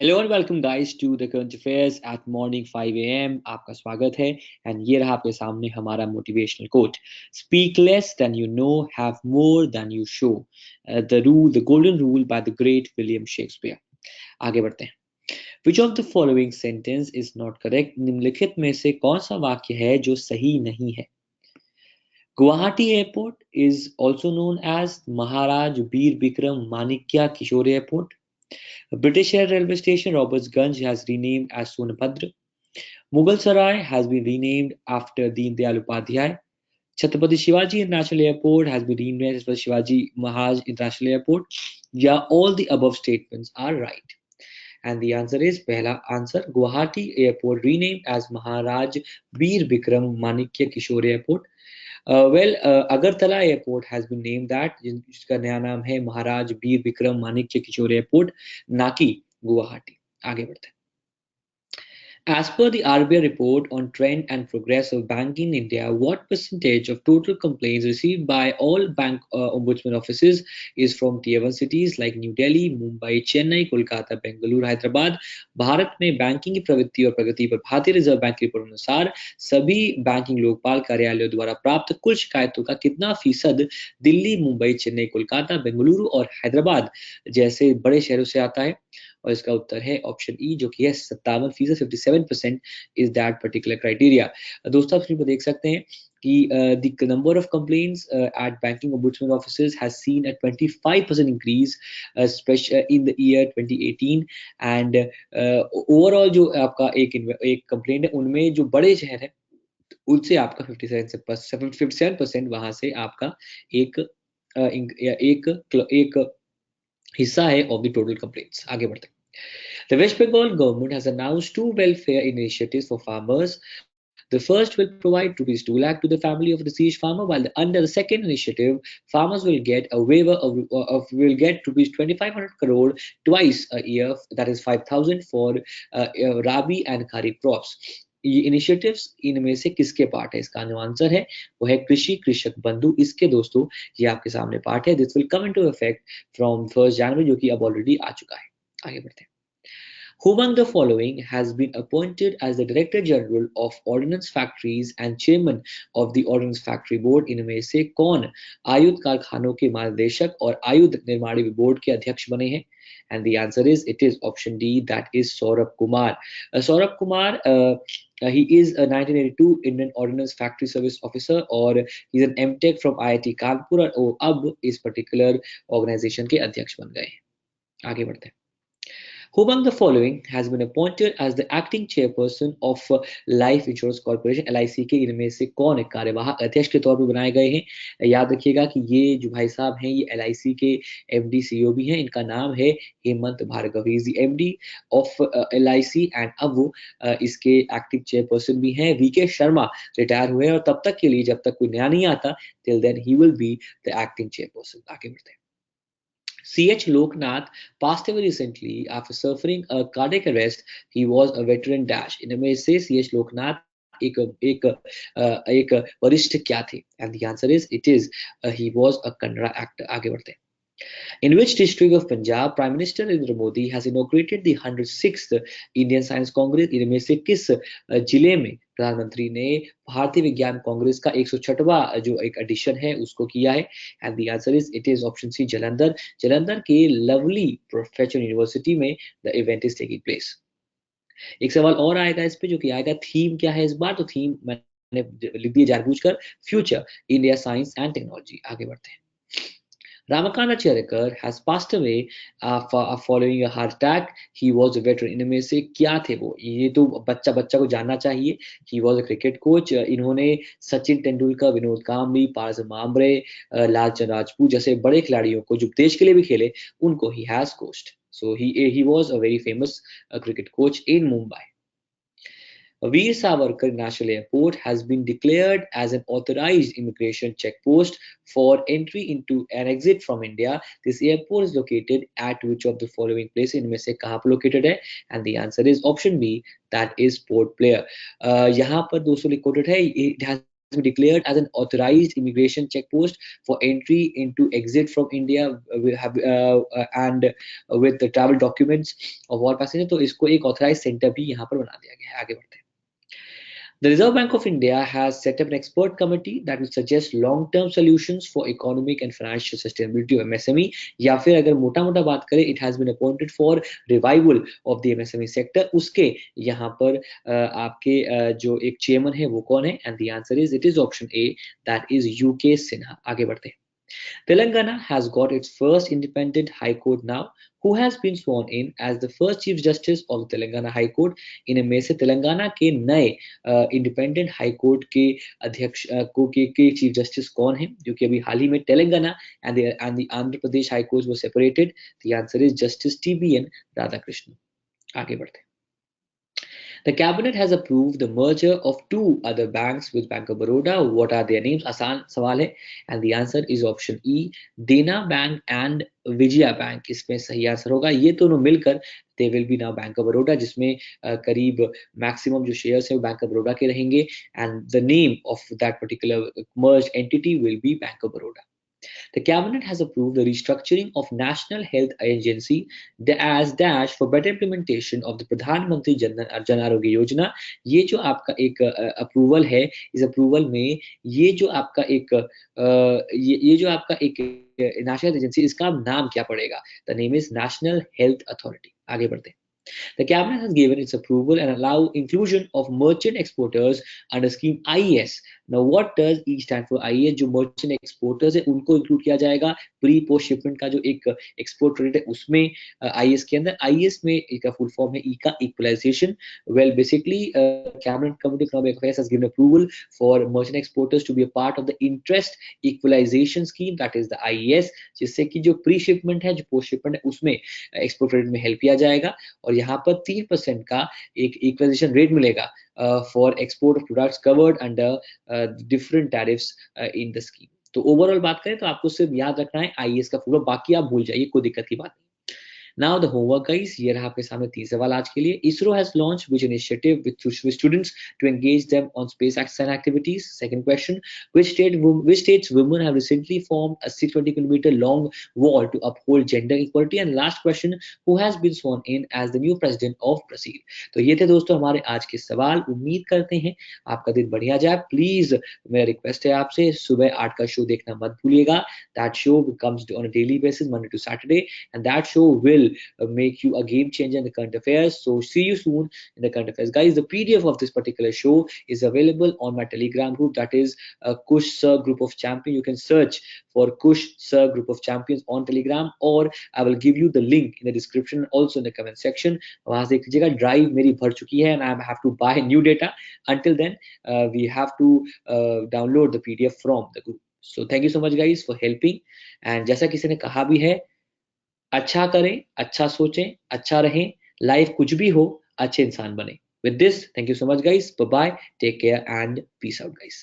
Hello and welcome guys to the current affairs at morning 5 a.m. आपका स्वागत है। And ये रहा आपके सामने हमारा motivational quote. Speak less than you know, have more than you show. The golden rule by the great William Shakespeare. आगे बढ़ते हैं। Which of the following sentence is not correct? निम्नलिखित में से कौन सा वाक्य है जो सही नहीं है? Guwahati airport is also known as Maharaj Bir Bikram Manikya Kishore airport. British Air railway station Robertsganj has renamed as Sonabhadra. Mughal Sarai has been renamed after Deen Dayal Upadhyay. Chhatrapati Shivaji International Airport has been renamed as Shivaji Mahaj International Airport. Yeah, all the above statements are right. And the answer is पहला answer Guwahati Airport renamed as Maharaj Veer Bikram Manikya Kishore Airport. Agartala Airport has been named that जिसका नया नाम है महाराज वीर विक्रम मानिक्य किशोर airport, ना कि गुवाहाटी। आगे बढ़ते हैं। As per the RBI report on trend and progress of banking in India, what percentage of total complaints received by all bank ombudsman offices is from tier 1 cities like New Delhi, Mumbai, Chennai, Kolkata, Bengaluru, Hyderabad? Bharat में banking की प्रवृत्ति और प्रगति पर भारतीय reserve bank की report अनुसार सभी banking Lokpal कार्यालयों द्वारा प्राप्त कुल शिकायतों का कितना फीसद दिल्ली, मुंबई, चेन्नई, कोलकाता, बेंगलुरु और हैदराबाद जैसे बड़े शहरों से आता है? और इसका उत्तर है ऑप्शन ई, जो कि है 57%। 57% इज दैट पर्टिकुलर क्राइटेरिया। दोस्तों आप स्क्रीन पर देख सकते हैं कि the number of complaints at banking ombudsman offices has seen a 25% increase, especially in the year 2018. and overall जो आपका एक कंप्लेंट है उनमें जो बड़े शहर है उनसे आपका 57% वहां से आपका एक एक एक हिस्सा है ऑफ द टोटल कंप्लेंट्स। आगे बढ़ते हैं। The West Bengal government has announced two welfare initiatives for farmers. The first will provide rupees 2 lakh to the family of a deceased farmer, while under the second initiative, farmers will get a waiver of will get rupees 2,500 crore twice a year, that is 5,000 for rabi and kharif crops. ये initiatives इनमें से किसके part है? इसका जो answer है वो है कृषि कृषक बंधु। इसके दोस्तों ये आपके सामने पार्ट है। This will come into effect from 1 जनवरी, जो कि अब ऑलरेडी आ चुका है। आगे बढ़ते हैं। Who among the following has been appointed as the Director General of Ordnance Factories and Chairman of the Ordnance Factory Board? इनमें से कौन आयुध कारखानों के महानिदेशक और आयुध निर्माण बोर्ड के अध्यक्ष बने हैं? And the answer is it is option D, that is Saurabh Kumar. Saurabh Kumar, he is a 1982 Indian Ordnance Factory Service Officer और he's an MTech from IIT Kanpur और अब इस particular organization के अध्यक्ष बन गए हैं। आगे बढ़ते हैं। Who among the following has been appointed as the acting chairperson of Life Insurance Corporation LIC के इनमें से कौन कार्यवाहक अध्यक्ष के तौर पर बनाए गए हैं? याद रखिएगा कि ये जो भाई साहब हैं ये LIC के MD CEO भी हैं। इनका नाम है Hemant Bhargava. He is the MD of LIC and अब वो इसके एक्टिव चेयरपर्सन भी हैं। VK शर्मा रिटायर हुए हैं और तब तक के लिए जब तक कोई नया नहीं आता till then he will be the acting chairperson. आगे बढ़ते हैं। C.H. Loknath passed away recently after suffering a cardiac arrest. He was a veteran dash. इनमें से C.H. Loknath एक एक एक वरिष्ठ क्या थे? And the answer is it is he was a Kannada actor. आगे बढ़ते हैं। In which district of Punjab Prime Minister Narendra Modi has inaugurated the 106th Indian Science Congress? इनमें से किस जिले में प्रधानमंत्री ने भारतीय विज्ञान कांग्रेस का 106वां जो एक एडिशन है उसको किया है? And the answer is it is option C, Jalandhar. Jalandhar के लवली प्रोफेशनल यूनिवर्सिटी में the event is taking place. एक सवाल और आएगा इस पे जो कि आएगा थीम क्या है इस बार? तो थीम मैंने लिख दिया जानबूझकर, future India science and technology. आगे बढ़ते हैं। Ramakant Cherkar has passed away following a heart attack. He was a veteran. इनमें से क्या थे वो? ये तो बच्चा बच्चा को जानना चाहिए। He was a cricket coach. इन्होंने सचिन तेंदुलकर, विनोद कांबली, पारस मामरे, लालचंद राजपूत जैसे बड़े खिलाड़ियों को जो देश के लिए भी खेले उनको he has coached. So he was a very famous cricket coach in Mumbai. Veer Savarkar National Airport has been declared as an authorized immigration checkpost for entry into and exit from India. This airport is located at which of the following places? इनमें से कहाँ पर located है? And the answer is option B, that is Port Blair. यहाँ पर दोस्तों quoted है, it has been declared as an authorized immigration checkpost for entry into exit from India and with the travel documents of all passengers. तो इसको एक authorized center भी यहाँ पर बना दिया गया है. आगे बढ़ते हैं. The Reserve Bank of India has set up an expert committee that will suggest long-term solutions for economic and financial sustainability of MSME. या फिर अगर मोटा-मोटा बात करें, it has been appointed for revival of the MSME sector. उसके यहाँ पर आपके जो एक चेयरमैन है वो कौन है? And the answer is it is option A, that is UK Sinha. आगे बढ़ते हैं. Telangana has got its first independent High Court now. Who has been sworn in as the first Chief Justice of the Telangana High Court? इनमें से तेलंगाना के नए independent high court के अध्यक्ष के चीफ जस्टिस कौन है, जो कि अभी हाल ही में Telangana and the Andhra Pradesh high courts were separated. The answer is justice TBN Radhakrishnan. आगे बढ़ते हैं. The cabinet has approved the merger of two other banks with Bank of Baroda. What are their names? आसान सवाल है. And the answer is option E, Dena Bank and Vijaya Bank. इसमें सही answer होगा. ये दोनों मिलकर they will be now Bank of Baroda, जिसमें करीब मैक्सिमम जो शेयर्स है वो बैंक ऑफ बड़ौदा के रहेंगे. And the name of that particular merged entity will be Bank of Baroda. The cabinet has approved the restructuring of National Health Agency as dash for better implementation of the Pradhan Mantri Jan Arogya Yojana. ये जो आपका एक approval है, इस approval में ये जो आपका एक नेशनल एजेंसी, इसका नाम क्या पड़ेगा? The name is National Health Authority. आगे बढ़ते हैं. The cabinet has given its approval and allow inclusion of merchant exporters under scheme IES. Now what does E stand for? IES जो merchant exporters है उनको include किया जाएगा pre post shipment का जो एक एक्सपोर्ट क्रेडिट है उसमें. IES के अंदर IES में इसका फुल फॉर्म है E का equalisation. Well basically cabinet committee of economic affairs has given approval for merchant exporters to be a part of the interest equalization scheme, that is the IES, जिससे कि जो pre shipment है, जो post shipment है, उसमें export credit में help किया जाएगा. और यहाँ पर 3% का एक इक्वलाइजेशन रेट मिलेगा for export of products covered under different tariffs in the scheme. तो ओवरऑल बात करें तो आपको सिर्फ याद रखना है IES का पूरा, बाकी आप भूल जाइए, कोई दिक्कत की बात नहीं. Now the homework guys, ये रहा आपके सामने 3 सवाल आज के लिए. ISRO has launched which initiative with students to engage them on space and activities? Second question, which states women have recently formed a 620-kilometer long wall to uphold gender equality? And last question, who has been sworn in as the new president of Brazil? तो ये थे दोस्तों हमारे आज के सवाल. उम्मीद करते हैं आपका दिन बढ़िया जाए. प्लीज मेरा रिक्वेस्ट है आपसे, सुबह 8 का शो देखना मत भूलिएगा. That show comes on a daily basis, Monday to Saturday, and that show will make you a game changer in the current affairs. So see you soon in the current affairs guys. The PDF of this particular show is available on my Telegram group, that is Kush Sir Group of Champions. You can search for Kush Sir Group of Champions on Telegram, or I will give you the link in the description, also in the comment section. वहां से देख लीजिएगा. Drive मेरी भर चुकी है and I have to buy new data. Until then we have to download the PDF from the group. So thank you so much guys for helping. And जैसा किसी ने कहा भी है, अच्छा करें, अच्छा सोचें, अच्छा रहें, लाइफ कुछ भी हो, अच्छे इंसान बने. With this, thank you so much guys. Bye bye, take care and peace out guys.